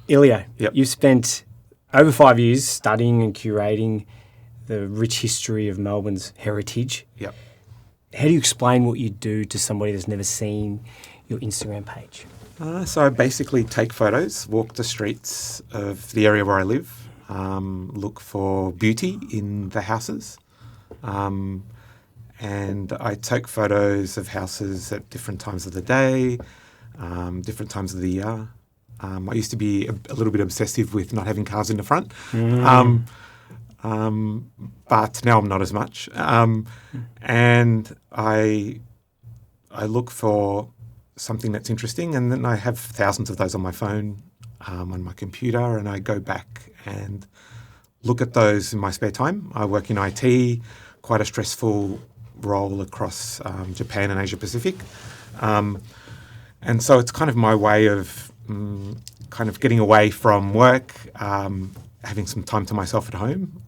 Elio, Yep. you've spent over 5 years studying and curating the rich history of Melbourne's heritage. Yep. How do you explain what you do to somebody that's never seen your Instagram page? So I basically take photos, walk the streets of the area where I live, look for beauty in the houses, and I take photos of houses at different times of the day, different times of the year. I used to be a little bit obsessive with not having cars in the front, but now I'm not as much. And I look for something that's interesting, and then I have thousands of those on my phone, on my computer, and I go back and look at those in my spare time. I work in IT, quite a stressful role across Japan and Asia Pacific. And so it's kind of my way of kind of getting away from work, having some time to myself at home.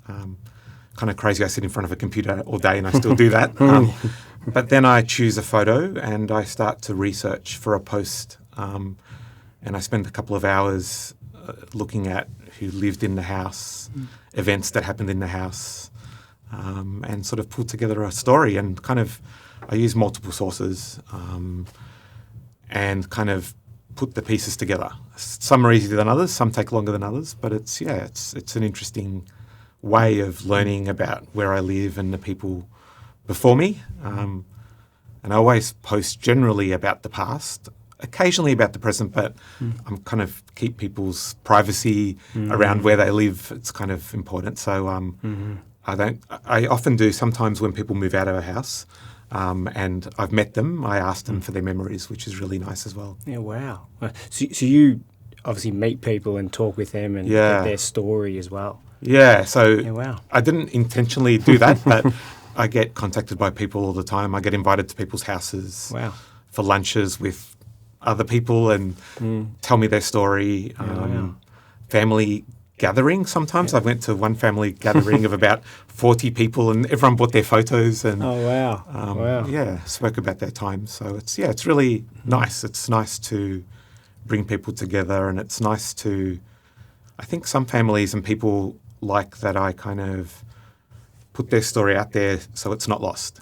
Kind of crazy, I sit in front of a computer all day and I still do that. But then I choose a photo and I start to research for a post. And I spend a couple of hours looking at who lived in the house, events that happened in the house, and sort of pull together a story. And kind of, I use multiple sources and kind of put the pieces together. Some are easier than others, some take longer than others, but it's an interesting way of learning about where I live and the people before me. And I always post generally about the past, occasionally about the present, but I'm kind of keep people's privacy around where they live. It's kind of important. So I often do sometimes when people move out of a house, and I've met them, I ask them for their memories, which is really nice as well. Yeah, wow. So you obviously meet people and talk with them and get their story as well. Yeah, so wow. I didn't intentionally do that, but I get contacted by people all the time. I get invited to people's houses for lunches with other people and tell me their story. Family gathering sometimes. I went to one family gathering of about 40 people and everyone brought their photos and spoke about their time. So it's really nice. It's nice to bring people together, and it's nice to, I think some families and people like that I kind of put their story out there so it's not lost,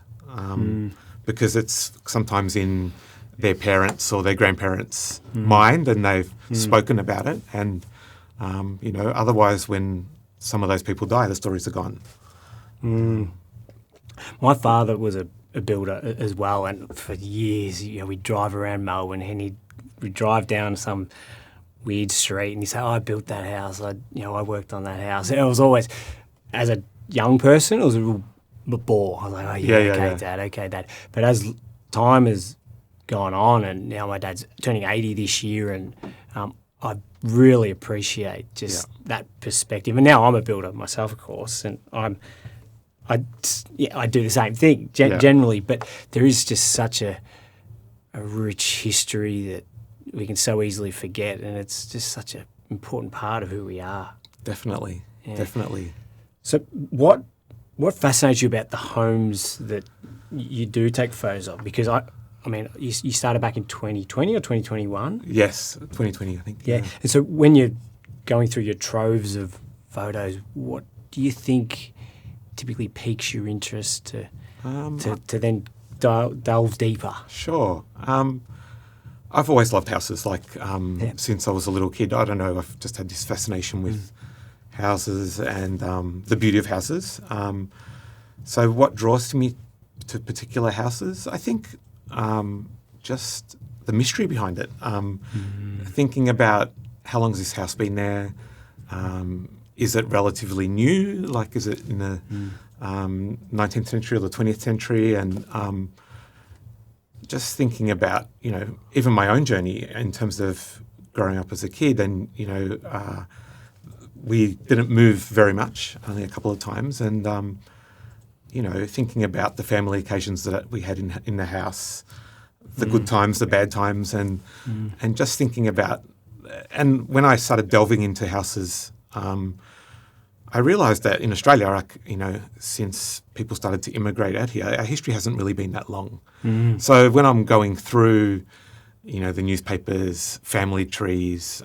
because it's sometimes in their parents' or their grandparents' mind and they've spoken about it, and otherwise when some of those people die, the stories are gone. My father was a builder as well, and for years, we'd drive around Melbourne and we'd drive down some weird street and he'd say, I built that house, I worked on that house. And it was always, as a young person, it was a real bore. I was like, Dad. But as time has gone on, and now my dad's turning 80 this year, and I really appreciate just that perspective. And now I'm a builder myself, of course, and I do the same thing generally, but there is just such a rich history that we can so easily forget, and it's just such an important part of who we are. Definitely. So what fascinates you about the homes that you do take photos of? Because I mean, you started back in 2020 or 2021? Yes, 2020, I think. Yeah. And so when you're going through your troves of photos, what do you think typically piques your interest to then delve deeper? Sure. I've always loved houses, since I was a little kid. I don't know, I've just had this fascination with houses and the beauty of houses. So what draws me to particular houses? I think just the mystery behind it. Thinking about how long has this house been there? Is it relatively new? Like, is it in the 19th century or the 20th century? And just thinking about, even my own journey in terms of growing up as a kid, and, we didn't move very much, only a couple of times. And, thinking about the family occasions that we had in the house, the good times, the bad times, and just thinking about, and when I started delving into houses, I realised that in Australia, since people started to immigrate out here, our history hasn't really been that long. So when I'm going through, the newspapers, family trees,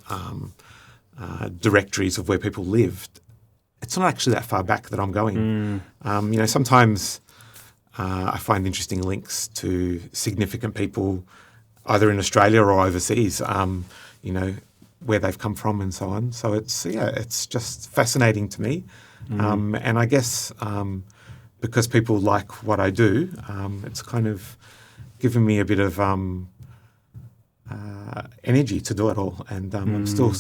directories of where people lived, it's not actually that far back that I'm going. Sometimes I find interesting links to significant people either in Australia or overseas, where they've come from and so on. So it's just fascinating to me. And I guess because people like what I do, it's kind of given me a bit of energy to do it all. And I'm still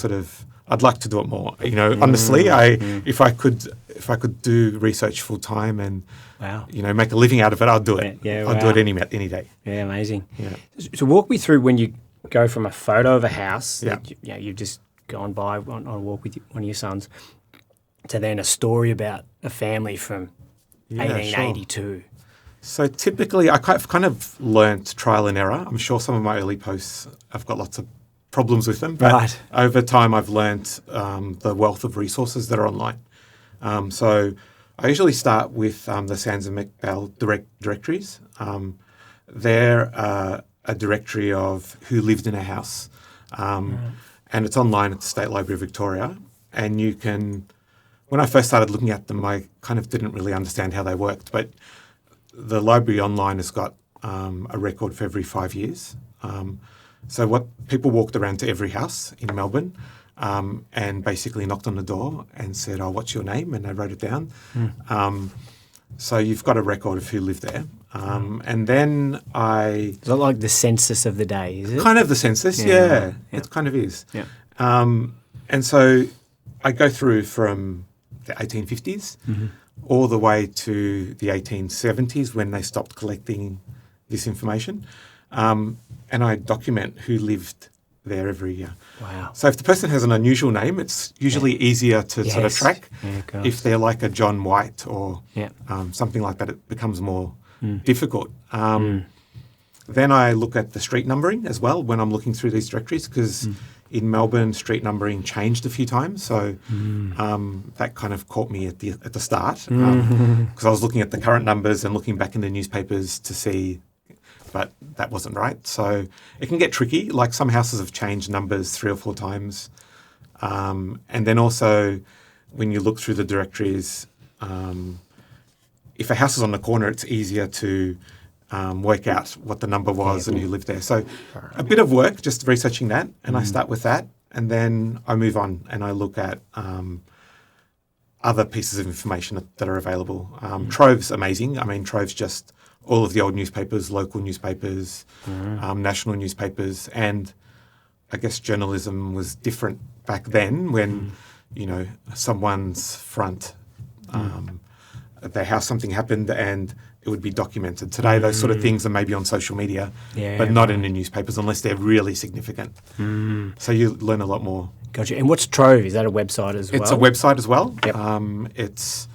I'd like to do it more. Honestly, if I could do research full time and make a living out of it, I'd do it. I'd do it any day. Yeah, amazing. Yeah. So walk me through when you go from a photo of a house that you've just gone by on a walk with one of your sons to then a story about a family from 1882. Sure. So typically, I've kind of learnt trial and error. I'm sure some of my early posts, I've got lots of problems with them, but over time I've learnt the wealth of resources that are online. So I usually start with the Sands and McBell directories. They're a directory of who lived in a house, and it's online at the State Library of Victoria. And you can, when I first started looking at them, I kind of didn't really understand how they worked, but the library online has got a record for every 5 years. So what people walked around to every house in Melbourne and basically knocked on the door and said, "Oh, what's your name?" And they wrote it down. So you've got a record of who lived there. And then Is it like the census of the day, is it? Kind of the census, yeah. It kind of is. Yeah. And so I go through from the 1850s all the way to the 1870s when they stopped collecting this information. And I document who lived there every year. Wow. So if the person has an unusual name, it's usually easier to sort of track. Yeah, if they're like a John White or something like that, it becomes more difficult. Then I look at the street numbering as well when I'm looking through these directories, because in Melbourne, street numbering changed a few times. So that kind of caught me at the start, because I was looking at the current numbers and looking back in the newspapers to see, but that wasn't right. So it can get tricky. Like some houses have changed numbers 3 or 4 times. And then also when you look through the directories, if a house is on the corner, it's easier to work out what the number was and who lived there. So a bit of work just researching that, and I start with that, and then I move on and I look at other pieces of information that are available. Trove's amazing. I mean, Trove's just all of the old newspapers, local newspapers, national newspapers, and I guess journalism was different back then when, someone's front, their house, something happened and it would be documented. Today, those sort of things are maybe on social media, but not in the newspapers unless they're really significant. So you learn a lot more. Gotcha. And what's Trove? Is that a website as well? It's a website as well. Yep. It's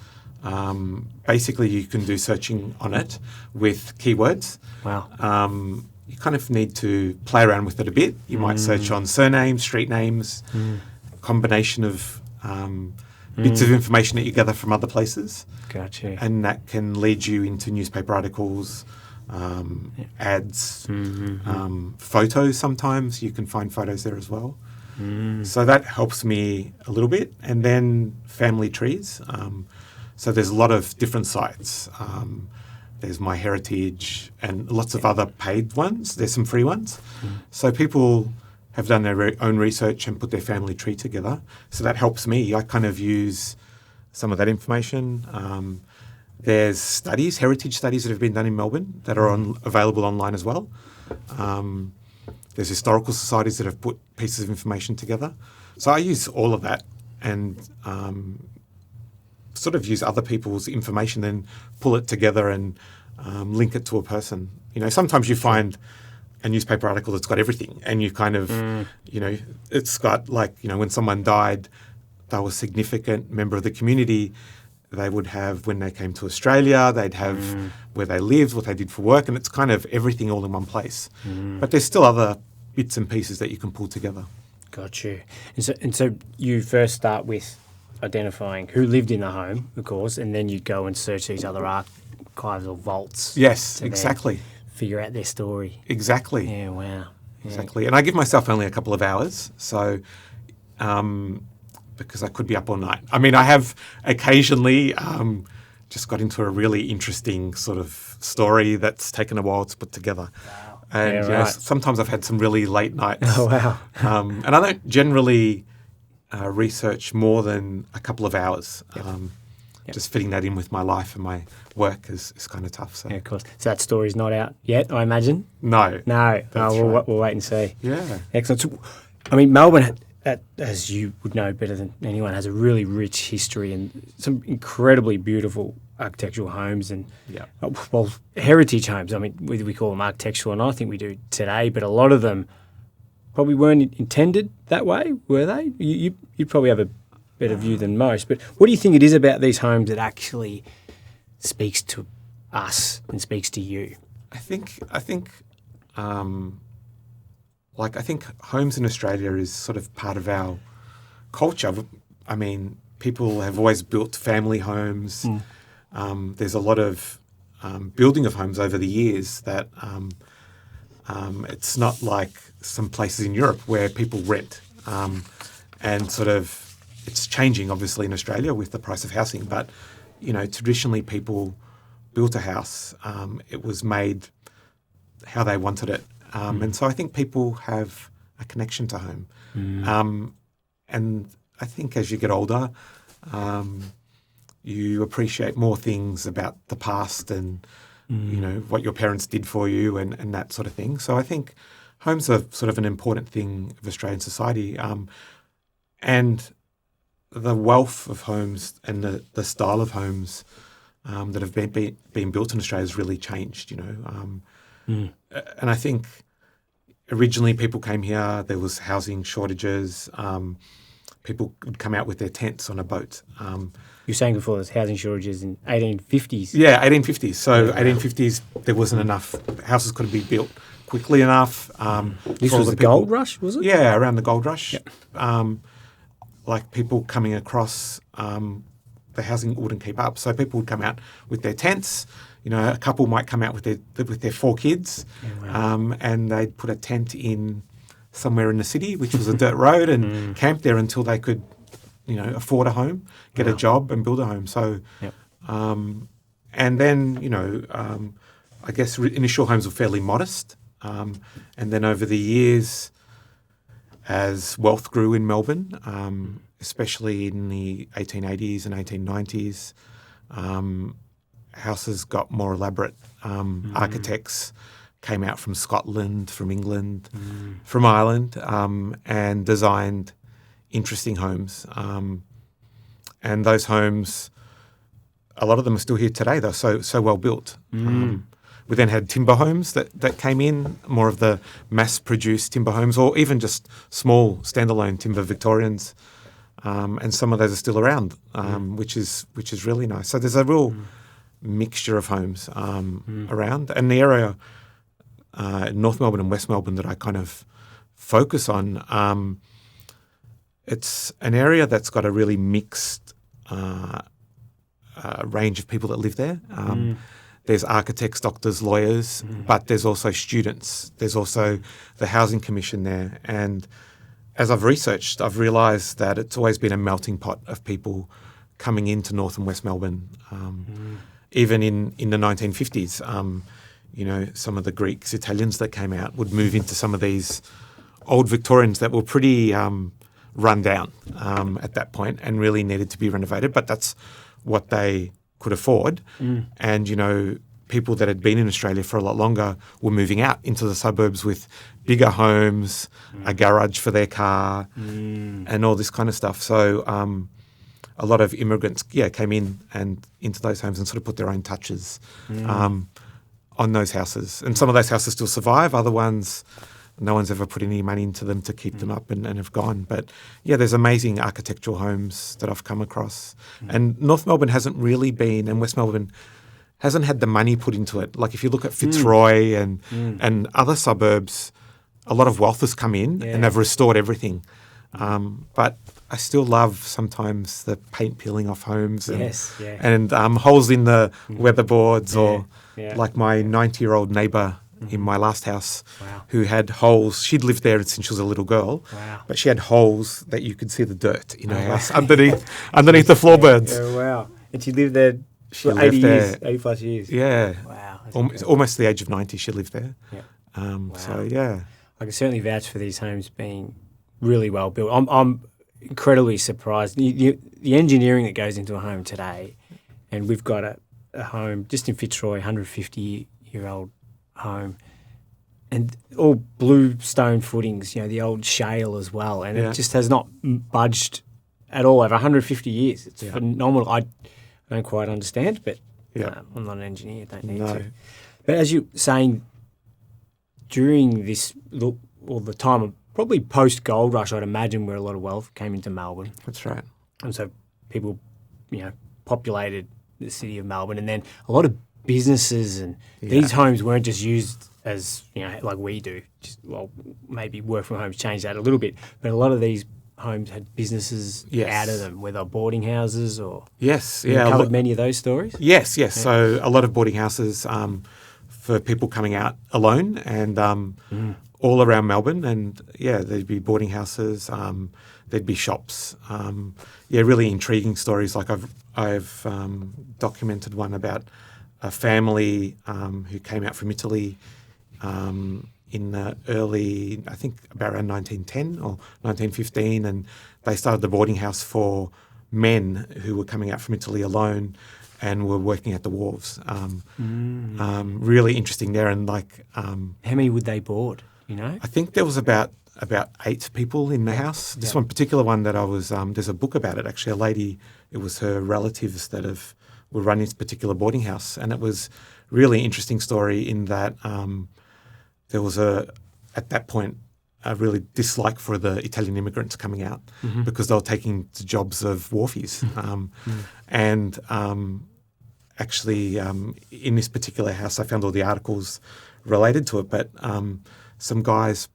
basically you can do searching on it with keywords. Wow. You kind of need to play around with it a bit. You might search on surnames, street names, combination of bits of information that you gather from other places. Gotcha. And that can lead you into newspaper articles, ads, photos sometimes. You can find photos there as well. So that helps me a little bit. And then family trees. So there's a lot of different sites. There's My Heritage and lots of other paid ones. There's some free ones. So people have done their own research and put their family tree together. So that helps me. I kind of use some of that information. There's studies, heritage studies that have been done in Melbourne that are available online as well. There's historical societies that have put pieces of information together. So I use all of that and sort of use other people's information, then pull it together and link it to a person. Sometimes you find a newspaper article that's got everything and you kind of, it's got when someone died, they were a significant member of the community. They would have, when they came to Australia, they'd have where they lived, what they did for work, and it's kind of everything all in one place. But there's still other bits and pieces that you can pull together. Got you. And so you first start with identifying who lived in the home, of course, and then you go and search these other archives or vaults. Yes, exactly. Figure out their story. Exactly. Yeah, wow. Yeah. Exactly. And I give myself only a couple of hours. So because I could be up all night. I mean, I have occasionally just got into a really interesting sort of story that's taken a while to put together. Wow. And Yeah, you know, right. sometimes I've had some really late nights. Oh, wow. And I don't generally research more than a couple of hours. Just fitting that in with my life and my work is kind of tough. So. Yeah, of course. So that story's not out yet, I imagine? No. No. That's We'll right. wait and see. Yeah. Excellent. So, I mean, Melbourne, as you would know better than anyone, has a really rich history and some incredibly beautiful architectural homes and, well, heritage homes. I mean, whether we call them architectural or not, I think we do today, but a lot of them probably weren't intended that way, were they? You probably have a better view than most, but what do you think it is about these homes that actually speaks to us and speaks to you? I think homes in Australia is sort of part of our culture. I mean, people have always built family homes. There's a lot of building of homes over the years that it's not like some places in Europe where people rent. And sort of it's changing, obviously, in Australia with the price of housing. But, you know, traditionally people built a house. It was made how they wanted it. And so I think people have a connection to home. And I think as you get older, you appreciate more things about the past and, you know, what your parents did for you and that sort of thing. So I think homes are sort of an important thing of Australian society. And the wealth of homes and the style of homes that have been built in Australia has really changed, you know. And I think originally people came here, there was housing shortages. People would come out with their tents on a boat. You were saying before there's housing shortages in 1850s. Yeah, 1850s. So 1850s, there wasn't enough. Houses couldn't be built quickly enough. This was the gold rush, was it? Yeah, around the gold rush. Yep. Like people coming across, the housing wouldn't keep up. So people would come out with their tents. You know, a couple might come out with their 4 kids, and they'd put a tent in somewhere in the city, which was a dirt road, and camp there until they could, you know, afford a home, get a job, and build a home. So, and then, you know, I guess initial homes were fairly modest, and then over the years, as wealth grew in Melbourne, especially in the 1880s and 1890s, houses got more elaborate. Architects came out from Scotland, from England, from Ireland, and designed interesting homes. And those homes, a lot of them are still here today. They're so well built. We then had timber homes that came in, more of the mass-produced timber homes, or even just small standalone timber Victorians. And some of those are still around, which is really nice. So there's a real mixture of homes around. And the area, North Melbourne and West Melbourne, that I kind of focus on, it's an area that's got a really mixed range of people that live there. There's architects, doctors, lawyers, but there's also students. There's also the Housing Commission there. And as I've researched, I've realised that it's always been a melting pot of people coming into North and West Melbourne. Even in the 1950s, you know, some of the Greeks, Italians that came out would move into some of these old Victorians that were pretty run down at that point and really needed to be renovated. But that's what they could afford. And, you know, people that had been in Australia for a lot longer were moving out into the suburbs with bigger homes, a garage for their car, and all this kind of stuff. So a lot of immigrants, came in and into those homes and sort of put their own touches on those houses. And some of those houses still survive. Other ones, no one's ever put any money into them to keep them up and have gone. But, there's amazing architectural homes that I've come across. And North Melbourne hasn't really been, and West Melbourne hasn't had the money put into it. Like if you look at Fitzroy and other suburbs, a lot of wealth has come in and they've restored everything. But I still love sometimes the paint peeling off homes and holes in the weatherboards or like my 90-year-old neighbour in my last house Wow. who had holes. She'd lived there since she was a little girl, Wow. but she had holes that you could see the dirt in her house underneath the floorboards. Yeah, wow. And she lived there She for 80 lived years, there. 80 plus years. Yeah. Wow. that's Almost, incredible. the age of 90 she lived there. Yeah. So, yeah. I can certainly vouch for these homes being really well built. I'm incredibly surprised. The engineering that goes into a home today, and we've got a home just in Fitzroy, 150-year-old home, and all blue stone footings, the old shale as well, and Yeah. it just has not budged at all over 150 years. It's phenomenal. I don't quite understand, but I'm not an engineer, don't need to. But as you're saying, during the time of probably post-gold rush, I'd imagine, where a lot of wealth came into Melbourne. That's right. And so people, populated the city of Melbourne. And then a lot of businesses and these homes weren't just used as, like we do. Maybe work from home's changed that a little bit. But a lot of these homes had businesses out of them, whether boarding houses or... Yes. You covered many of those stories? Yes. Yeah. So a lot of boarding houses for people coming out alone and all around Melbourne. And, there'd be boarding houses, there'd be shops. Really intriguing stories. Like I've documented one about a family who came out from Italy in the early, I think about around 1910 or 1915, and they started the boarding house for men who were coming out from Italy alone and were working at the wharves. Really interesting there. And how many would they board, I think there was about 8 people in the house. This one particular one that I was, there's a book about it actually. A lady, it was her relatives that were running this particular boarding house, and it was really interesting story in that there was at that point a really dislike for the Italian immigrants coming out because they were taking the jobs of wharfies. And actually in this particular house I found all the articles related to it, but some guys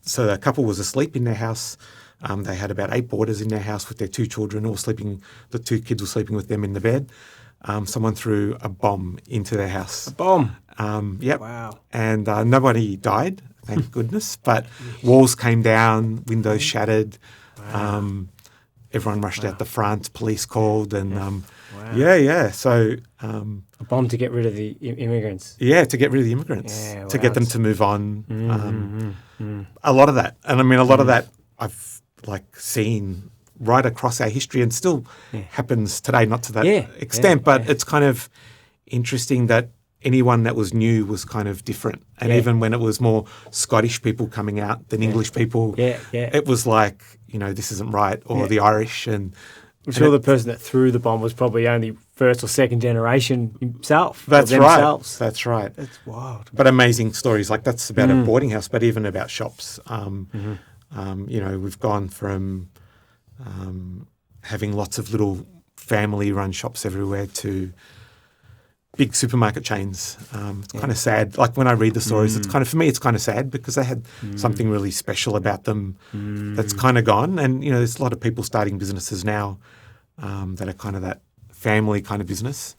so a couple was asleep in their house. They had about 8 boarders in their house with their 2 children, all sleeping. The 2 kids were sleeping with them in the bed. Someone threw a bomb into their house. A bomb? Yep. Wow. And nobody died, thank goodness, but walls came down, windows shattered. Wow. Everyone rushed out the front, police called, and So a bomb to get rid of the immigrants. Yeah, to get rid of the immigrants, to get them to move on. A lot of that, and I mean a lot of that I've seen right across our history, and still happens today. Not to that extent, but it's kind of interesting that anyone that was new was kind of different, and even when it was more Scottish people coming out than English people, it was like this isn't right, or the Irish and. I'm sure the person that threw the bomb was probably only first or second generation himself. That's right. That's right. That's wild. But amazing stories. Like that's about a boarding house, but even about shops. We've gone from having lots of little family-run shops everywhere to big supermarket chains. It's kind of sad. Like when I read the stories, it's kind of, for me, it's kind of sad because they had something really special about them that's kind of gone. And, there's a lot of people starting businesses now that are kind of that family kind of business,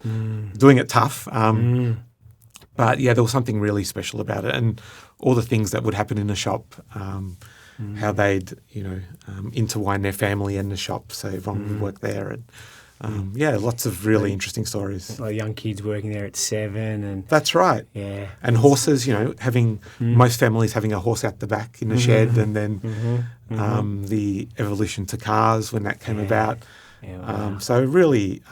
doing it tough. But, there was something really special about it. And all the things that would happen in a shop, how they'd, intertwine their family and the shop so everyone would work there. And lots of really interesting stories. Like young kids working there at 7. And that's right. Yeah. And horses, having most families having a horse out the back in the shed, and then the evolution to cars when that came about. Yeah, wow. So really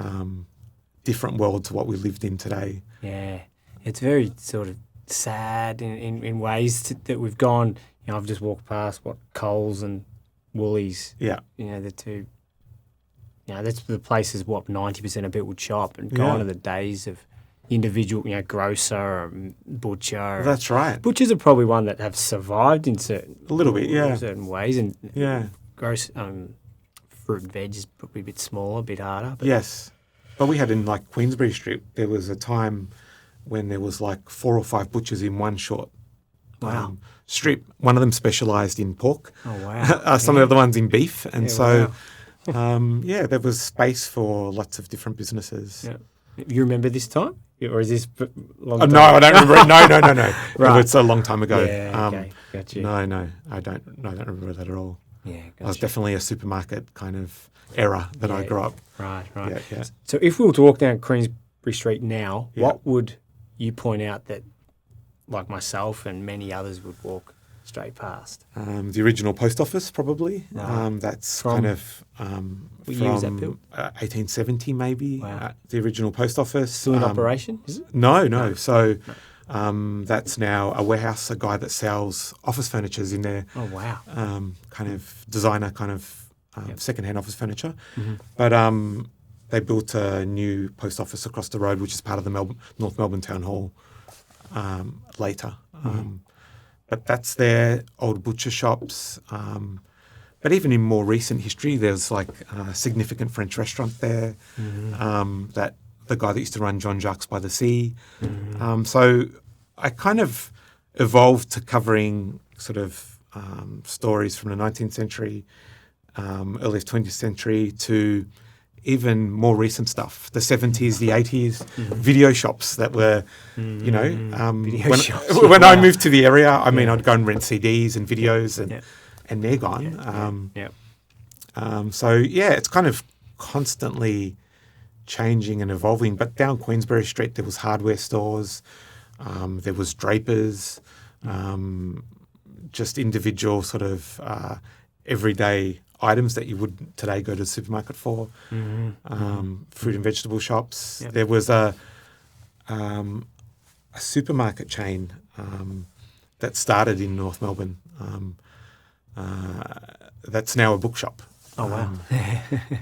different world to what we lived in today. Yeah. It's very sort of sad in ways that we've gone. I've just walked past Coles and Woolies. Yeah. The two. That's the places 90% of people would shop, and gone are the days of individual, grocer or butcher. That's right. Butchers are probably one that have survived in certain ways, and gross fruit and veg is probably a bit smaller, a bit harder. But yes, but we had in Queensbury Street. There was a time when there was 4 or 5 butchers in one short strip. One of them specialised in pork. Oh wow! Some of the other ones in beef, and there was space for lots of different businesses. Yeah. You remember this time? or is this long? No, I don't remember. No. Right. It's a long time ago. Yeah, okay, got you. No, I don't remember that at all. Yeah, I was definitely a supermarket kind of era that I grew up. Right. Yeah. So if we were to walk down Queensbury Street now, Yeah. what would you point out that, like myself and many others, would walk straight past? The original post office, probably. Right. That's From- kind of What year was that from built? 1870, maybe. Wow. The original post office. Still in operation, is it? No. So that's now a warehouse, a guy that sells office furnitures in there. Oh, wow. Kind of designer, kind of second-hand office furniture. Mm-hmm. But they built a new post office across the road, which is part of the North Melbourne Town Hall later. But that's their old butcher shops. But even in more recent history, there's like a significant French restaurant there that the guy that used to run John Jacques by the Sea. So I kind of evolved to covering sort of stories from the 19th century, early 20th century to even more recent stuff, the 70s, the 80s, video shops that were, when I moved to the area, I mean, I'd go and rent CDs and videos and they're gone. So, it's kind of constantly changing and evolving. But down Queensbury Street, there was hardware stores, there was drapers, just individual sort of everyday items that you would today go to the supermarket for, fruit and vegetable shops. There was a supermarket chain that started in North Melbourne that's now a bookshop. Oh, wow.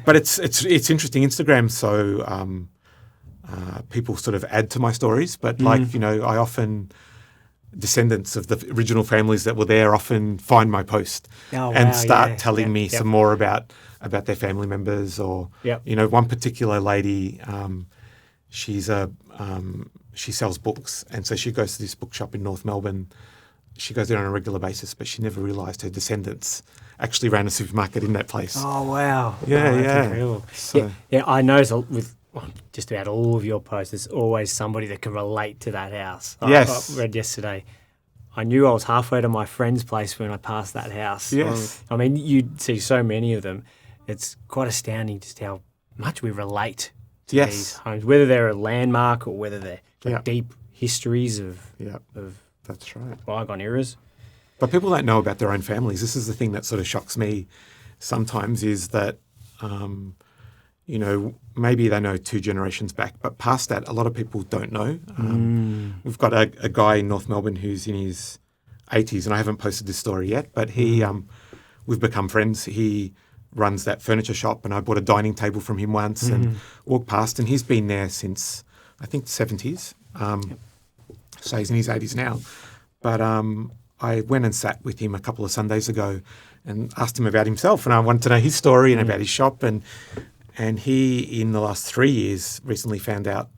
But it's interesting. Instagram, so people sort of add to my stories, but I often descendants of the original families that were there often find my post and start telling me some more about their family members or one particular lady, she sells books, and so she goes to this bookshop in North Melbourne. She goes there on a regular basis, but she never realised her descendants actually ran a supermarket in that place. Oh, wow. Yeah. Incredible. So, I notice with just about all of your posts, there's always somebody that can relate to that house. Yes. I read yesterday, I knew I was halfway to my friend's place when I passed that house. Yes. I mean, you see so many of them. It's quite astounding just how much we relate to these homes, whether they're a landmark or whether they're deep histories of that's right. bygone eras. But people don't know about their own families. This is the thing that sort of shocks me sometimes is that, maybe they know 2 generations back, but past that, a lot of people don't know. We've got a guy in North Melbourne who's in his 80s, and I haven't posted this story yet, but we've become friends. He runs that furniture shop, and I bought a dining table from him once and walked past, and he's been there since, I think, the 70s. So he's in his 80s now. But I went and sat with him a couple of Sundays ago and asked him about himself, and I wanted to know his story and about his shop. And he, in the last 3 years, recently found out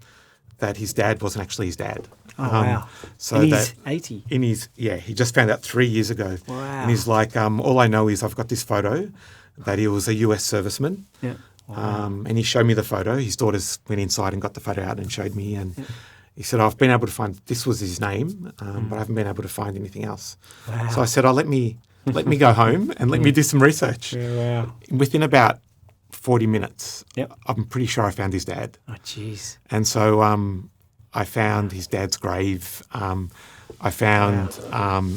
that his dad wasn't actually his dad. Oh, wow. So he's 80? He just found out 3 years ago. Wow. And he's like, all I know is I've got this photo that he was a US serviceman. Yeah. Wow. And he showed me the photo. His daughters went inside and got the photo out and showed me. And he said, I've been able to find, this was his name, but I haven't been able to find anything else. Wow. So I said, let me go home and let me do some research. Yeah, wow. Within about 40 minutes, I'm pretty sure I found his dad. Oh, jeez. And so I found his dad's grave. I found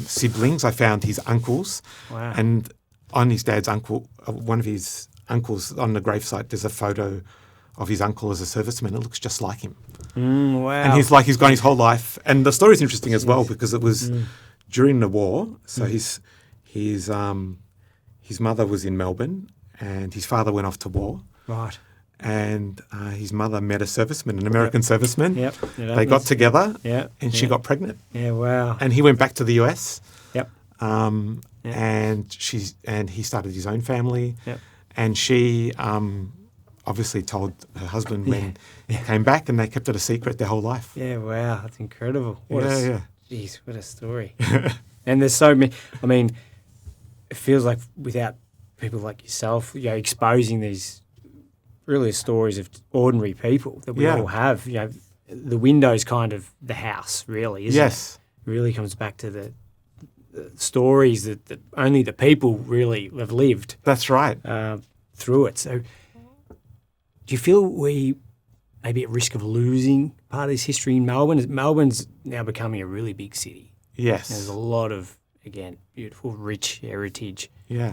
siblings. I found his uncles. Wow. And on his dad's uncle, one of his uncles on the gravesite, there's a photo of his uncle as a serviceman. It looks just like him. Wow. And he's gone his whole life. And the story's interesting as well because it was during the war. So his mother was in Melbourne and his father went off to war. Right. And his mother met a serviceman, an American serviceman. Yep. They got together and she Yep. got pregnant. Yeah, wow. And he went back to the US. Yep. And he started his own family. Yep. And she obviously told her husband when he came back, and they kept it a secret their whole life. Yeah, wow. That's incredible. Jeez, what a story. And there's so many, I mean, it feels like without people like yourself, exposing these really stories of ordinary people that we all have, the window's kind of the house, really, isn't it? It really comes back to the stories that only the people really have lived. That's right. Through it. So do you feel we may be at risk of losing part of this history in Melbourne? Melbourne's now becoming a really big city. Yes. There's a lot of, again, beautiful, rich heritage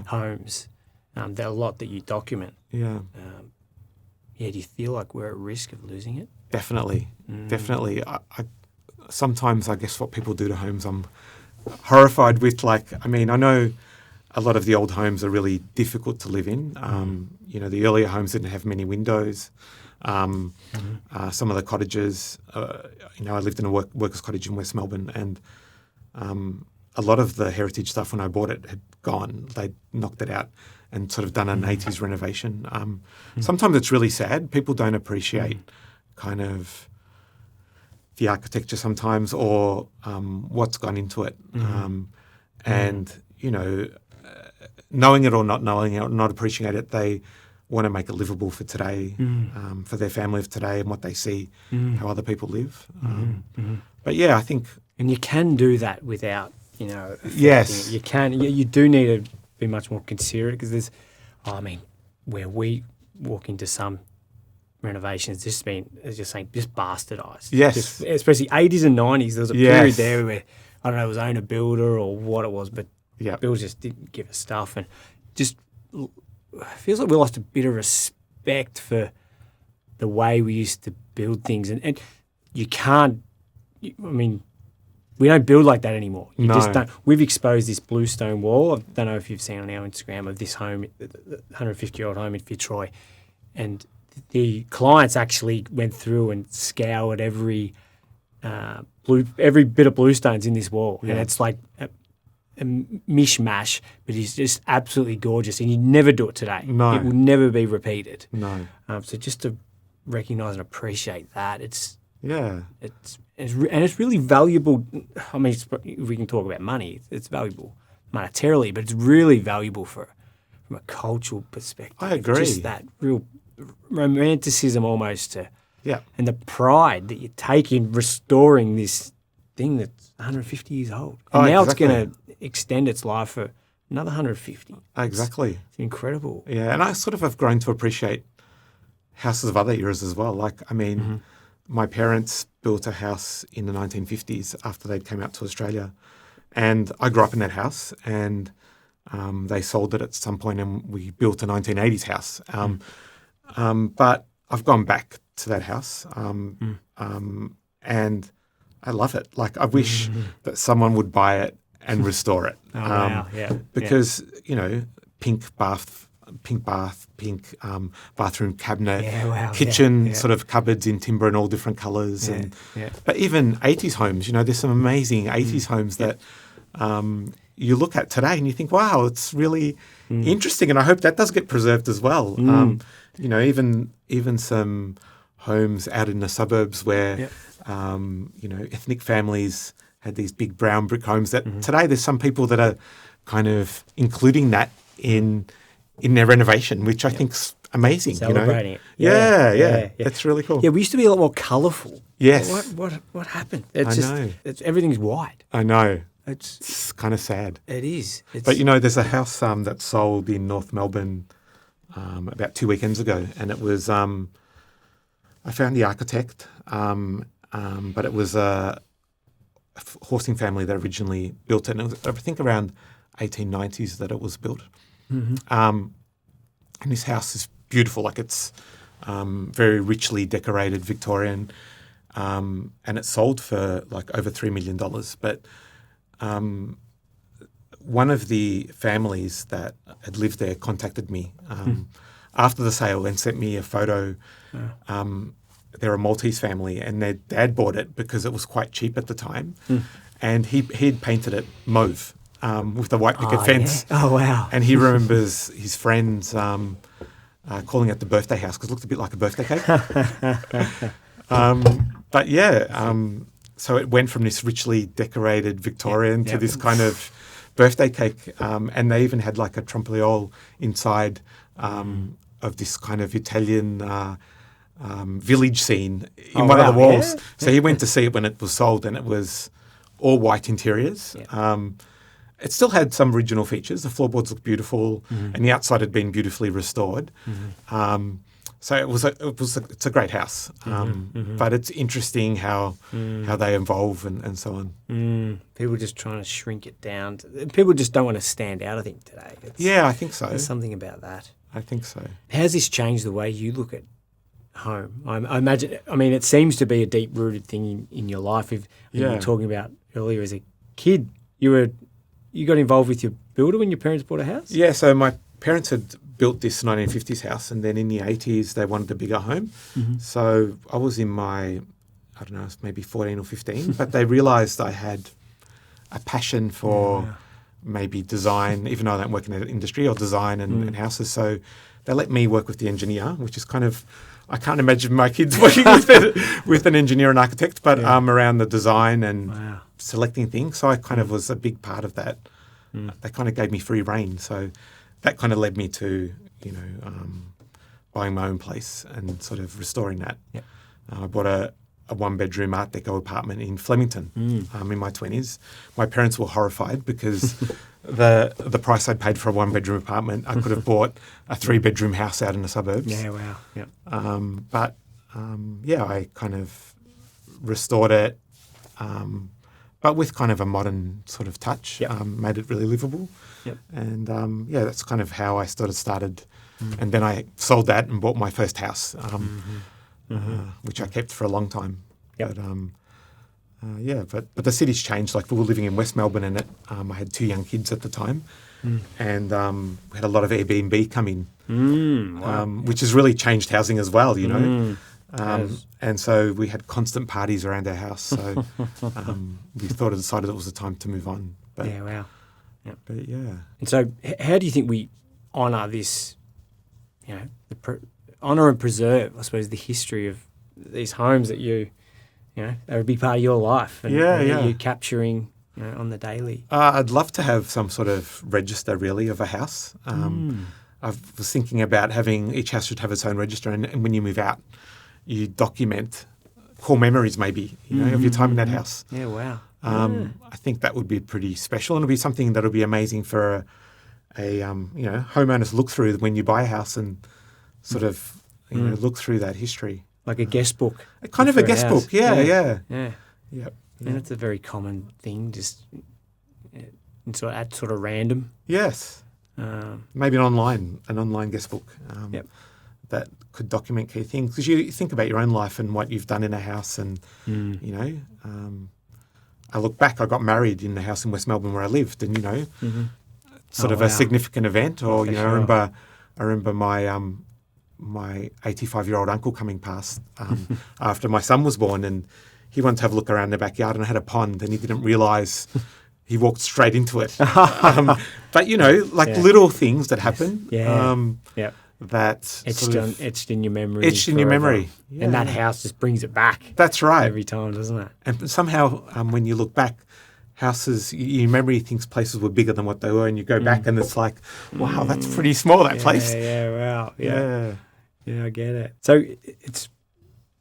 homes. There are a lot that you document. Yeah. Do you feel like we're at risk of losing it? Definitely. Definitely. I sometimes I guess what people do to homes I'm horrified with. I know a lot of the old homes are really difficult to live in. The earlier homes didn't have many windows. Some of the cottages, I lived in a workers' cottage in West Melbourne, and a lot of the heritage stuff when I bought it had gone. They'd knocked it out and sort of done an 80s renovation. Sometimes it's really sad. People don't appreciate kind of the architecture sometimes or what's gone into it. Knowing it or not knowing it or not appreciating it, they want to make it livable for today, for their family of today and what they see, how other people live. But I think... And you can do that without, yes. You can. You do need to be much more considerate because there's, where we walk into some renovations, just bastardised. Yes. Especially 80s and 90s. There was a period there where, I don't know, it was owner builder or what it was, but builders just didn't give us stuff, and just feels like we lost a bit of respect for the way we used to build things, and you can't. We don't build like that anymore. You just don't. We've exposed this bluestone wall. I don't know if you've seen on our Instagram of this home, the 150-year-old home in Fitzroy, and the clients actually went through and scoured every bit of bluestones in this wall, and it's like a mishmash, but it's just absolutely gorgeous, and you never do it today. No. It will never be repeated. No. So just to recognise and appreciate that, it's really valuable. If we can talk about money, it's valuable monetarily, but it's really valuable from a cultural perspective. I agree. Just that real romanticism almost and the pride that you take in restoring this thing that's 150 years old. And now it's going to extend its life for another 150. Exactly. It's incredible. Yeah, and I sort of have grown to appreciate houses of other eras as well. My parents built a house in the 1950s after they'd came out to Australia, and I grew up in that house, and they sold it at some point, and we built a 1980s house. But I've gone back to that house, and I love it. I wish that someone would buy it and restore it. Because pink bath, pink bathroom cabinet, kitchen sort of cupboards in timber and all different colours. But even 80s homes, there's some amazing 80s homes that you look at today and you think, wow, it's really interesting. And I hope that does get preserved as well. Even some homes out in the suburbs where, ethnic families had these big brown brick homes that today there's some people that are kind of including that in their renovation, which I think's amazing. Celebrating it. Yeah. That's really cool. Yeah, we used to be a lot more colourful. Yes. What happened? Everything's white. I know. It's kind of sad. It is. But there's a house that sold in North Melbourne about 2 weekends ago, and it was I found the architect, but it was a horsing family that originally built it, and it was, I think, around 1890s that it was built. And this house is beautiful. It's very richly decorated Victorian, and it sold for over $3 million. But one of the families that had lived there contacted me after the sale and sent me a photo. They're a Maltese family, and their dad bought it because it was quite cheap at the time, and he'd painted it mauve with a white picket fence. Yeah. Oh, wow. And he remembers his friends calling it the birthday house because it looked a bit like a birthday cake. So it went from this richly decorated Victorian to this kind of birthday cake, and they even had a trompoliole inside of this kind of Italian village scene in one of the walls. Yeah. So he went to see it when it was sold, and it was all white interiors. Yeah. It still had some original features. The floorboards looked beautiful, and the outside had been beautifully restored. So it's a great house. But it's interesting how they evolve and so on. People just trying to shrink it down. People just don't want to stand out, I think, today. Yeah, I think so. There's something about that. I think so. How's this changed the way you look at home? I imagine, I mean, it seems to be a deep-rooted thing in your life. If you were talking about earlier as a kid, you got involved with your builder when your parents bought a house? Yeah, so my parents had built this 1950s house, and then in the 80s they wanted a bigger home. So I was in my, I don't know, maybe 14 or 15, but they realised I had a passion for maybe design, even though I don't work in the industry, or design and houses. So they let me work with the engineer, which is kind of, I can't imagine my kids working with an engineer and architect, but around the design and selecting things. So I kind of was a big part of that. They kind of gave me free rein. So that kind of led me to, buying my own place and sort of restoring that. Yep. I bought a one-bedroom Art Deco apartment in Flemington in my 20s. My parents were horrified because the price I paid for a one-bedroom apartment, I could have bought a three-bedroom house out in the suburbs. Yeah, wow. Yep. I kind of restored it, but with kind of a modern sort of touch, made it really livable. Yep. And, that's kind of how I sort of started. And then I sold that and bought my first house, which I kept for a long time. Yep. But the city's changed. Like, we were living in West Melbourne, and I had two young kids at the time, and we had a lot of Airbnb come in, which has really changed housing as well, you know. And so we had constant parties around our house. So we decided it was the time to move on. But, yeah, wow. Yep. But yeah. And so how do you think we honour this, honour and preserve, I suppose, the history of these homes that they're a big part of your life and that you're capturing on the daily? I'd love to have some sort of register, really, of a house. I was thinking about having, each house should have its own register, and when you move out, you document core memories, maybe, of your time in that house. Yeah, wow. I think that would be pretty special, and it'll be something that'll be amazing for homeowners to look through when you buy a house and sort of look through that history. Like a guest book. Kind of a guest book, yeah. Yep. And it's a very common thing, just at sort of random. Yes. Maybe an online guest book that could document key things. Because you think about your own life and what you've done in a house, and I look back. I got married in the house in West Melbourne where I lived, and sort of a significant event. Or I remember my 85-year-old uncle coming past after my son was born, and he wanted to have a look around the backyard, and I had a pond, and he didn't realise he walked straight into it. But little things that happen. That etched in your memory. Etched in your memory. Yeah. And that house just brings it back. That's right. Every time, doesn't it? And somehow, when you look back, houses, your memory thinks places were bigger than what they were, and you go back and it's like, wow, that's pretty small, that place. Yeah, wow. Yeah, I get it. So it's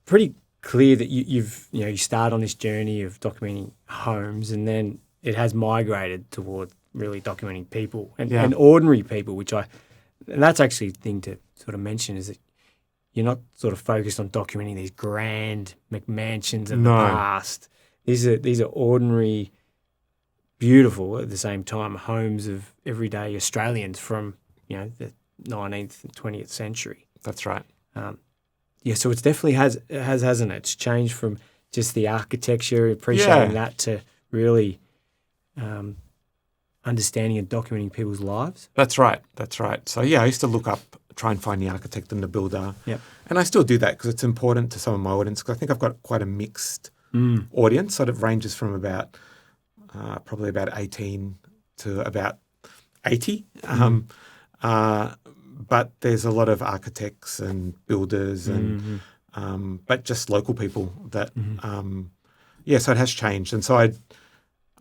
pretty clear that you start on this journey of documenting homes, and then it has migrated toward really documenting people and ordinary people, and that's actually the thing to sort of mention, is that you're not sort of focused on documenting these grand McMansions of the past. These are ordinary, beautiful at the same time homes of everyday Australians from the 19th and 20th century. That's right. So it's definitely hasn't it? It's changed from just the architecture, appreciating that, to really understanding and documenting people's lives. That's right. So I used to try and find the architect and the builder. Yep. And I still do that because it's important to some of my audience, because I think I've got quite a mixed audience. So it ranges from probably about 18 to about 80. But there's a lot of architects and builders and but just local people that so it has changed. And so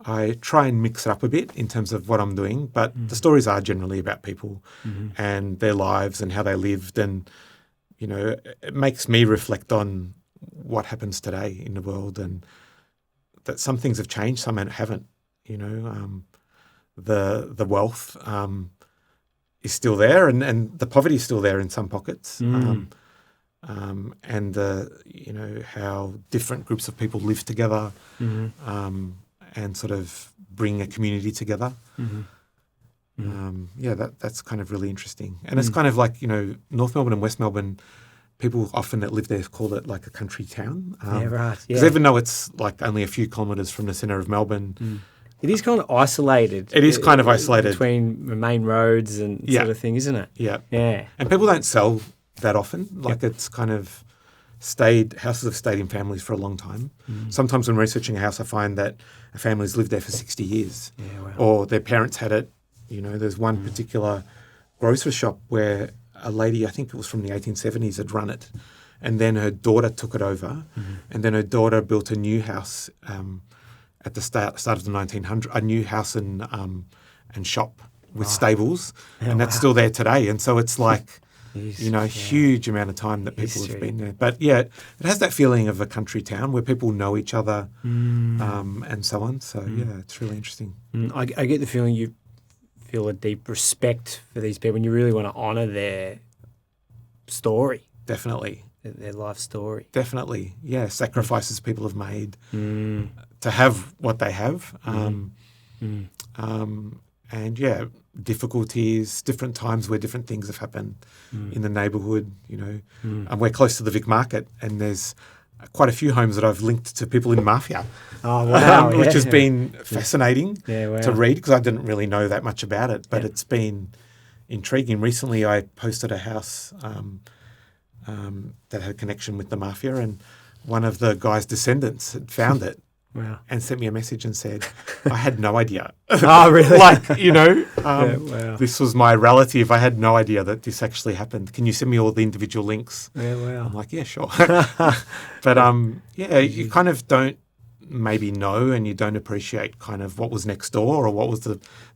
I try and mix it up a bit in terms of what I'm doing, but the stories are generally about people and their lives and how they lived, and it makes me reflect on what happens today in the world, and that some things have changed, some haven't. The wealth is still there, and the poverty is still there in some pockets. And how different groups of people live together, and sort of bring a community together. That's kind of really interesting. And it's kind of like, North Melbourne and West Melbourne, people often that live there call it like a country town. Because even though it's like only a few kilometres from the centre of Melbourne, it is kind of isolated. It is kind of isolated. Between the main roads and sort of thing, isn't it? Yeah. Yeah. And people don't sell that often. Like it's kind of houses have stayed in families for a long time. Sometimes when researching a house, I find that a family's lived there for 60 years. Yeah, wow. Or their parents had it. There's one particular grocery shop where a lady, I think it was from the 1870s, had run it. And then her daughter took it over. And then her daughter built a new house at the start of the 1900s, a new house and shop with stables. And that's still there today. And so it's like, a huge amount of time that people have been there. But it has that feeling of a country town where people know each other and so on. So, it's really interesting. I get the feeling you feel a deep respect for these people and you really want to honour their story. Definitely. Their life story. Definitely. Yeah, sacrifices people have made to have what they have. And difficulties, different times where different things have happened in the neighbourhood, And we're close to the Vic Market, and there's quite a few homes that I've linked to people in mafia. Oh, wow. Which has been fascinating wow. to read because I didn't really know that much about it, but it's been intriguing. Recently I posted a house that had a connection with the mafia, and one of the guy's descendants had found it. Wow. And sent me a message and said, I had no idea. Oh, really? This was my relative. I had no idea that this actually happened. Can you send me all the individual links? Yeah, wow. I'm like, yeah, sure. But, you kind of don't maybe know, and you don't appreciate kind of what was next door or what was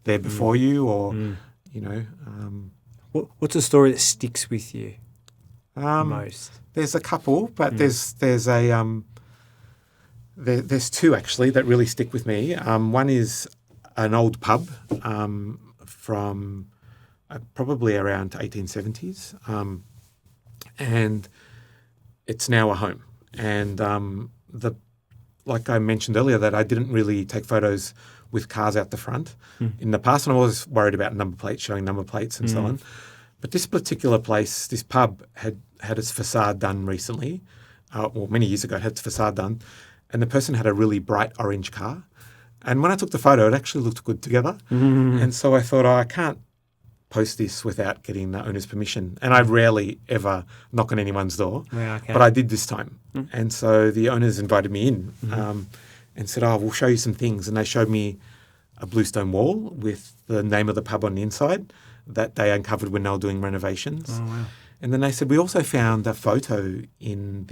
there before you, or, What's a story that sticks with you most? There's a couple, but there's two actually that really stick with me. One is an old pub from probably around 1870s, and it's now a home. And like I mentioned earlier, that I didn't really take photos with cars out the front in the past, and I was worried about showing number plates and so on. But this particular place, this pub, had its facade done recently, many years ago. It had its facade done. And the person had a really bright orange car. And when I took the photo, it actually looked good together. And so I thought, I can't post this without getting the owner's permission. And I rarely ever knock on anyone's door. Yeah, okay. But I did this time. And so the owners invited me in and said, we'll show you some things. And they showed me a bluestone wall with the name of the pub on the inside that they uncovered when they were doing renovations. Oh, wow. And then they said, we also found a photo in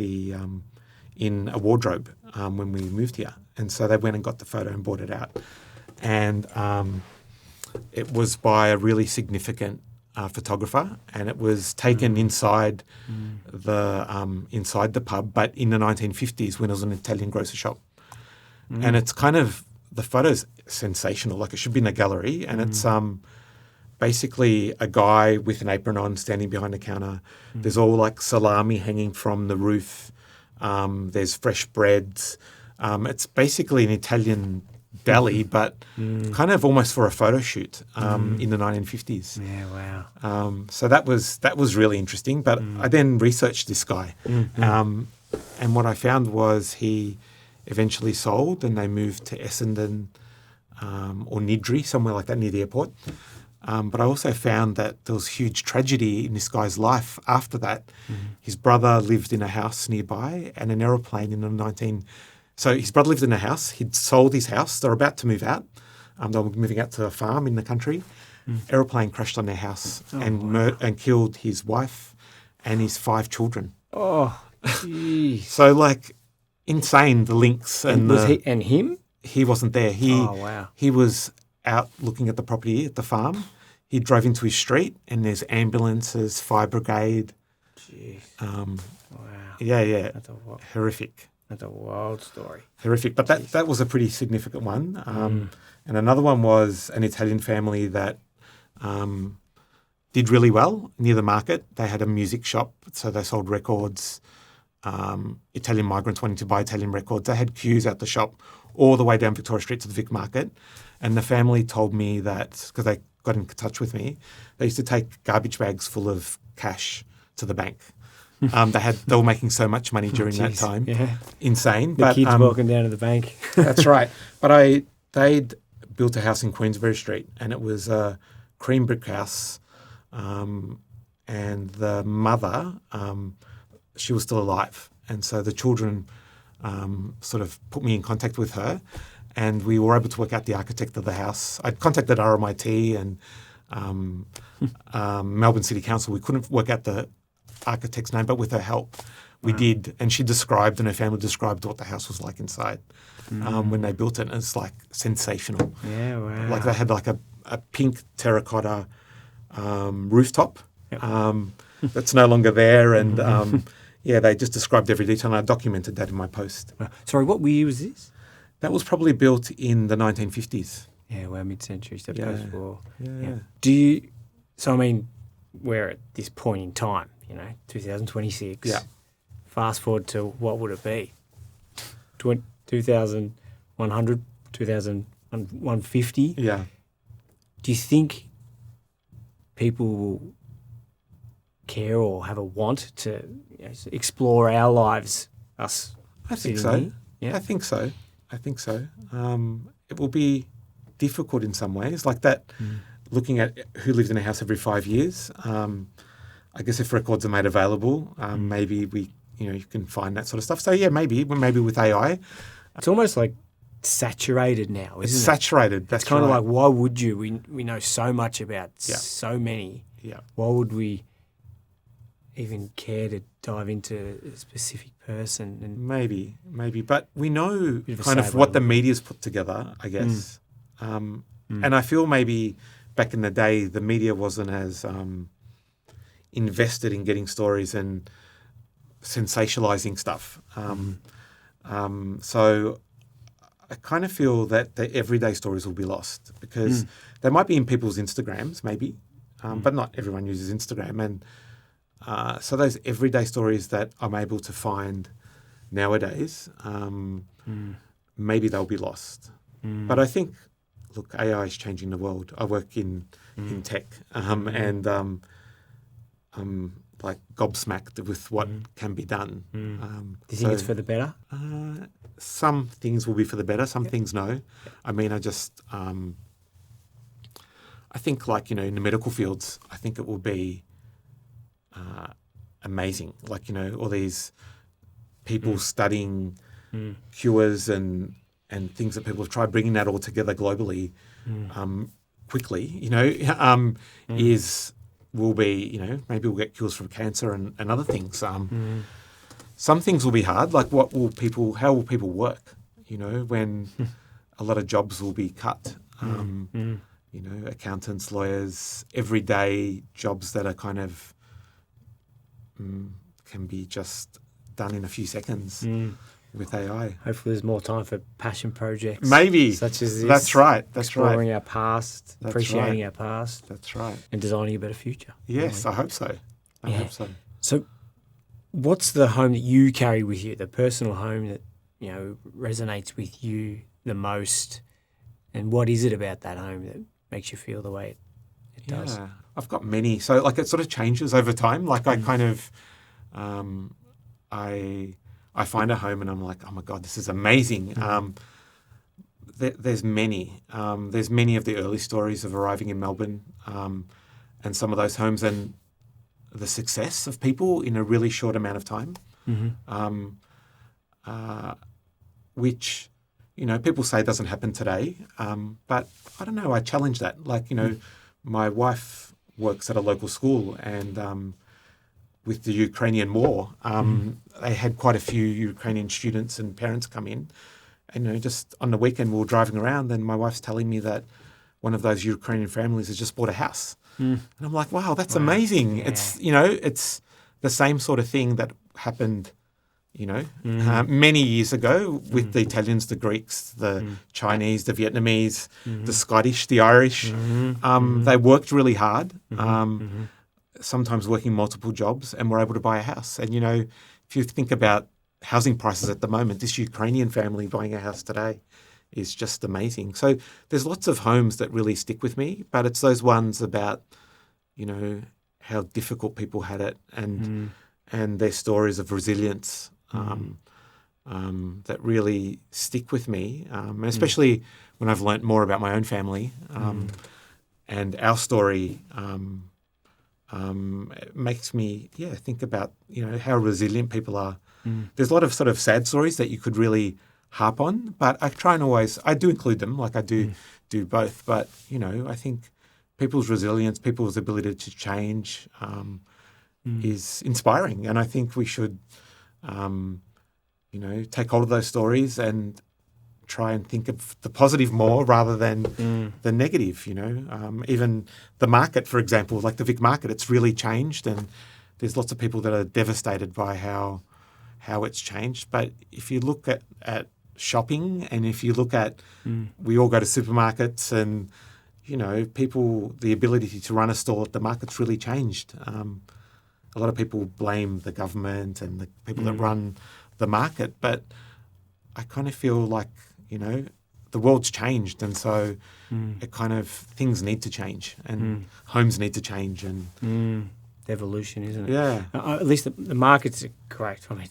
a wardrobe when we moved here. And so they went and got the photo and brought it out. And it was by a really significant photographer, and it was taken inside the pub, but in the 1950s when it was an Italian grocer shop. And it's kind of, the photo's sensational, like it should be in a gallery, and it's basically a guy with an apron on standing behind a counter. There's all like salami hanging from the roof. There's fresh breads. It's basically an Italian deli, but kind of almost for a photo shoot in the 1950s. Yeah, wow. So that was really interesting. But I then researched this guy, and what I found was he eventually sold, and they moved to Essendon or Niddry, somewhere like that near the airport. But I also found that there was huge tragedy in this guy's life after that. His brother lived in a house nearby, and an aeroplane in the So his brother lived in a house. He'd sold his house. They were about to move out. They were moving out to a farm in the country. Aeroplane crashed on their house and killed his wife and his 5 children. Oh, geez. So like insane, the links. And him? He wasn't there. Wow. He was out looking at the property at the farm. He drove into his street, and there's ambulances, fire brigade. Jeez. Wow. Yeah. That's Horrific. That's a wild story. Horrific. But that was a pretty significant one. And another one was an Italian family that did really well near the market. They had a music shop, so they sold records. Italian migrants wanting to buy Italian records. They had queues at the shop all the way down Victoria Street to the Vic Market. And the family told me that, because they got in touch with me, they used to take garbage bags full of cash to the bank. They were making so much money during that time. Yeah. Insane. The kids walking down to the bank. That's right. But they'd built a house in Queensbury Street, and it was a cream brick house. And the mother, she was still alive. And so the children sort of put me in contact with her, and we were able to work out the architect of the house. I'd contacted RMIT and Melbourne City Council. We couldn't work out the architect's name, but with her help, we did. And she described, and her family described what the house was like inside when they built it. And it's like sensational. Yeah, wow. Like they had like a pink terracotta rooftop that's no longer there. And they just described every detail. And I documented that in my post. Sorry, what year was this? That was probably built in the 1950s. Yeah, well, mid-century, so post-war. Yeah. So I mean, we're at this point in time, 2026. Yeah. Fast forward to what would it be? 2100, 2150? Yeah. Do you think people will care or have a want to explore our lives, us? I think so. Here? Yeah. I think so. It will be difficult in some ways, like that. Looking at who lives in a house every 5 years. I guess if records are made available, maybe you can find that sort of stuff. So yeah, maybe with AI, it's almost like saturated now, isn't it? It's saturated. That's it's kind right. of like, why would you? We know so much about so many. Yeah. Why would we even care to dive into a specific person? And maybe, but we know kind of what the media's put together, I guess. And I feel maybe back in the day, the media wasn't as invested in getting stories and sensationalizing stuff. So I kind of feel that the everyday stories will be lost because they might be in people's Instagrams, maybe, but not everyone uses Instagram. And so those everyday stories that I'm able to find nowadays, maybe they'll be lost. But I think, look, AI is changing the world. I work in tech, and I'm like gobsmacked with what can be done. Do you think it's for the better? Some things will be for the better. Some things no. I mean, I think like, in the medical fields, I think it will be amazing. Like, all these people studying cures and things that people have tried, bringing that all together globally quickly, will be, maybe we'll get cures from cancer and other things. Some things will be hard, like how will people work, when a lot of jobs will be cut, accountants, lawyers, everyday jobs that are kind of can be just done in a few seconds with AI. Hopefully there's more time for passion projects. Maybe. Such as this. That's right. Exploring our past, appreciating our past. That's right. And designing a better future. Yes, I hope so. I hope so. So what's the home that you carry with you, the personal home that, resonates with you the most? And what is it about that home that makes you feel the way it does? I've got many. So like it sort of changes over time. Like I kind of, I find a home and I'm like, oh my God, this is amazing. There's many. There's many of the early stories of arriving in Melbourne and some of those homes and the success of people in a really short amount of time, which, people say doesn't happen today. But I don't know, I challenge that. Like, my wife works at a local school and with the Ukrainian war, they had quite a few Ukrainian students and parents come in. And, just on the weekend we were driving around and my wife's telling me that one of those Ukrainian families has just bought a house. And I'm like, wow, that's amazing. Yeah. It's, the same sort of thing that happened, many years ago with the Italians, the Greeks, the Chinese, the Vietnamese, the Scottish, the Irish. They worked really hard, sometimes working multiple jobs, and were able to buy a house. And, if you think about housing prices at the moment, this Ukrainian family buying a house today is just amazing. So there's lots of homes that really stick with me, but it's those ones about, how difficult people had it and their stories of resilience that really stick with me, and especially when I've learnt more about my own family and our story. It makes me, think about, how resilient people are. There's a lot of sort of sad stories that you could really harp on, but I try and I do include them, like I do both. But, I think people's resilience, people's ability to change is inspiring. And I think we should, take hold of those stories and try and think of the positive more rather than the negative, Even the market, for example, like the Vic market, it's really changed, and there's lots of people that are devastated by how it's changed. But if you look at shopping, and if you look at, we all go to supermarkets, and, people, the ability to run a store at the market's really changed. A lot of people blame the government and the people that run the market, but I kind of feel like, the world's changed, and so it kind of, things need to change, and homes need to change, and evolution, isn't it? Yeah. At least the market's great. I mean,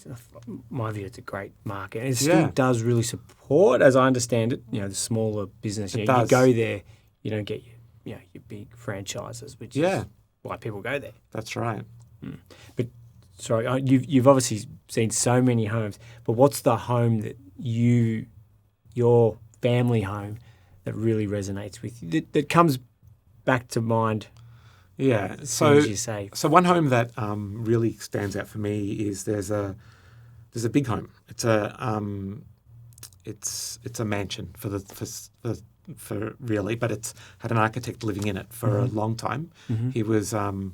my view, it's a great market. And it still does really support, as I understand it, the smaller business. You go there, you don't get your big franchises, which is why people go there. That's right. But sorry, you've obviously seen so many homes, but what's the home that your family home that really resonates with you, that comes back to mind? Yeah. As soon as you say. So one home that really stands out for me is there's a big home. It's a mansion for really, but it's had an architect living in it for a long time. He was an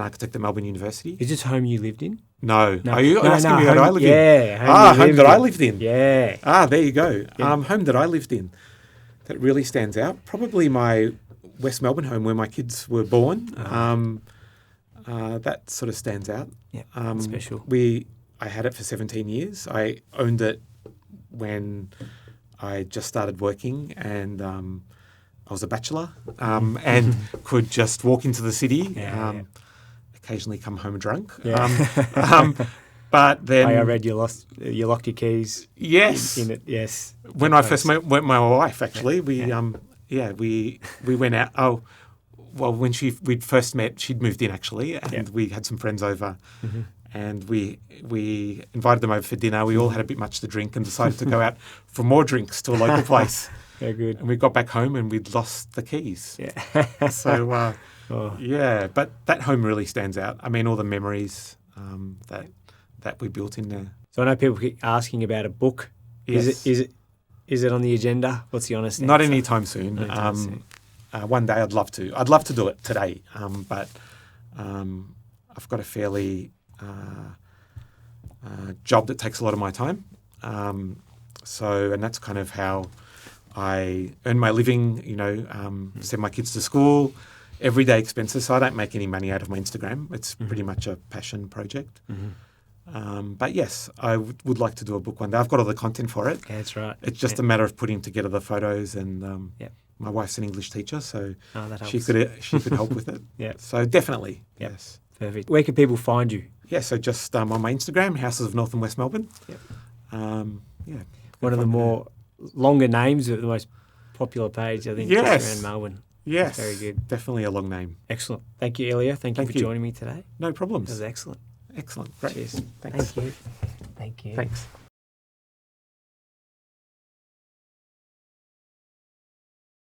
architect at Melbourne University. Is this home you lived in? No. Are you asking me home, that I lived in? Yeah. Home that I lived in. Yeah. There you go. Yeah. Home that I lived in that really stands out. Probably my West Melbourne home where my kids were born. That sort of stands out. Yeah, special. I had it for 17 years. I owned it when I just started working, and I was a bachelor and could just walk into the city. Occasionally come home drunk. But then I read you locked your keys. Yes. In it. Yes. When I first met my wife, actually, we went out. Oh, well, when we'd first met, she'd moved in actually, and we had some friends over, and we invited them over for dinner. We all had a bit much to drink and decided to go out for more drinks to a local place. Very good. And we got back home and we'd lost the keys. Yeah. So but that home really stands out. I mean, all the memories that we built in there. So I know people keep asking about a book. Yes. Is it on the agenda? What's the honest answer? Not anytime soon. One day I'd love to. I'd love to do it today, but I've got a fairly job that takes a lot of my time. And that's kind of how I earn my living, send my kids to school, everyday expenses. So I don't make any money out of my Instagram. It's pretty much a passion project. But yes, I would like to do a book one day. I've got all the content for it. Yeah, that's right. It's just a matter of putting together the photos, and my wife's an English teacher, so she could help with it. Yeah. So definitely, yes. Perfect. Where can people find you? Yeah, so just on my Instagram, Houses of North and West Melbourne. Yep. One of the more longer names of the most popular page, I think, just around Melbourne. Yes. Very good. Definitely a long name. Excellent. Thank you, Elio. Thank you for joining me today. No problems. That was excellent. Excellent. Great. Cheers. Thanks. Thank you. Thank you. Thanks.